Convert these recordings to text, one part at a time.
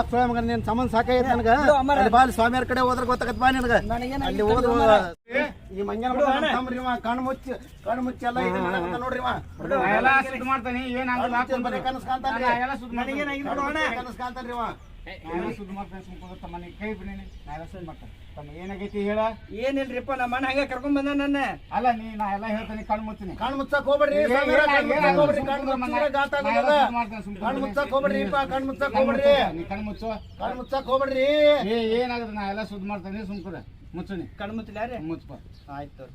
ಸುಳ್ಳ ಮಗ ನೀನ್ ಸಂಬಂಧ ಸಾಕಾಗೈತೆ ನನಗ ಅಲ್ಲಿ ಬಾ ಸ್ವಾಮಿಯರ ಕಡೆ ಹೋದ್ರ ಗೊತ್ತಾಗತ್ ಬಾ ನಿನಗ ಅಲ್ಲಿ ಹೋದ್ರು ಈ ಮಂಗ್ಯಾನ ಕಣ್ಣು ಮುಚ್ಚಿ ಎಲ್ಲ ಇದು ಮಾಡಕತ್ತ ನೋಡ್ರಿ ಎಲ್ಲ ಸುದ್ದಿ ಮಾಡ್ತಾನೆ ಏನಾಗಲ್ಲ ಕನಸ್ ಕಾಣ್ತಾನ್ರಿ ಕನಸ್ ಕಾಣ್ತಾನ್ರಿ ಸುದ್ದಿ ಮಾಡ್ತಾನೆ ಸುಮ್ಕೊಂಡ ಮನೆ ಕೈ ಬಿಡಿ ನಾ ಎಲ್ಲ ಸುದ್ದಿ ಮಾಡ್ತಾನೆ ತಮ್ಮ ಏನಾಗೈತಿ ಹೇಳ ಏನಿಲ್ರಿಪ್ಪ ನಮ್ಮ ಮನೆ ಹಂಗ ಕರ್ಕೊಂಡ್ ಬಂದ ನನ್ನ ಅಲ್ಲ ನಾ ಎಲ್ಲ ಹೇಳ್ತಾನೆ ಕಣ್ಣು ಮುಚ್ತೀನಿ ಕಣ್ಣು ಮುಚ್ಚಕ್ ಹೋಗ್ಬೇಡ್ರಿ ಕಣ್ಣು ಮುಚ್ಚಕ್ ಹೋಗ್ಬೇಡ್ರಿಪ್ಪ ಕಣ್ಣು ಮುಚ್ಚಕ್ ಹೋಗ್ಬೇಡ್ರಿ ನೀ ಕಣ್ಣು ಮುಚ್ಚು ಕಣ್ಣು ಮುಚ್ಚಕ್ ಹೋಗ್ಬೇಡ್ರಿ ಏನಾಗುತ್ತೆ ನಾ ಎಲ್ಲ ಸುದ್ದಿ ಮಾಡ್ತಾನೆ ಸುಮ್ಕುರ ಮುಚ್ಚುನಿ ಕಣ್ಣು ಮುಚ್ಚಲ ರೀ ಮುಚ್ಚಪ್ಪ ಆಯ್ತು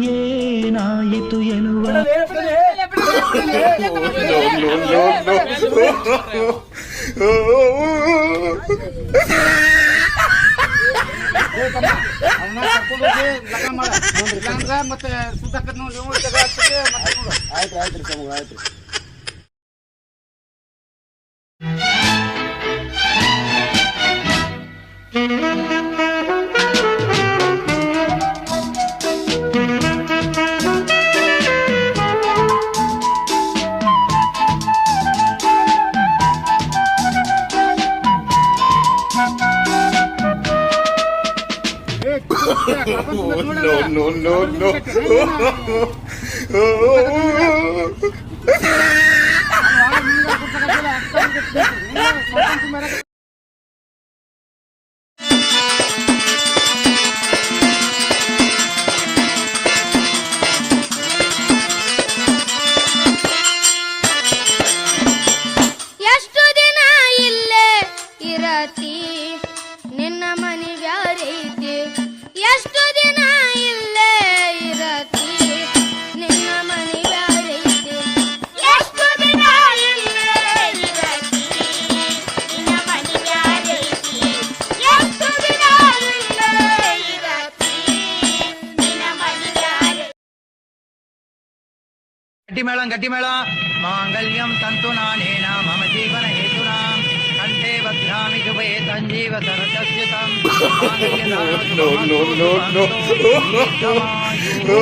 ಏನಾಯಿತು ಎನ್ನುವ ಮತ್ತೆ ಸುಧಾಕರ್ ಆಯ್ತು ಆಯ್ತು ರೀ ಆಯ್ತು No. ಎಷ್ಟು ದಿನ ಇಲ್ಲೇ ಇರತಿ ನಿನ್ನ ಮನೆ ಬ್ಯಾರೈತಿ ಎಷ್ಟು ದಿನ ಇಲ್ಲೇ ಇರತಿ ನಿನ್ನ ಮನೆ ಬ್ಯಾರೈತಿ ಎಷ್ಟು ದಿನ ಇಲ್ಲೇ ಇರತಿ ನಿನ್ನ ಮನೆ ಬ್ಯಾರೈತಿ ಎಷ್ಟು ದಿನ ಇಲ್ಲೇ ಇರತಿ ನಿನ್ನ ಮನೆ ಬ್ಯಾರೈತಿ ಗಟ್ಟಿ ಮೇಳ ಮಾಂಗಲ್ಯಂ ತಂತು ನಾನೇನ ಮಮ ಜೀವನ ಹೇತುನಾ ಕಂಠೆ ಬಧ್ನಾಮಿ ಶುಭೇ ಸಂಜೀವ ಸರಸ್ಯತಾಂ No.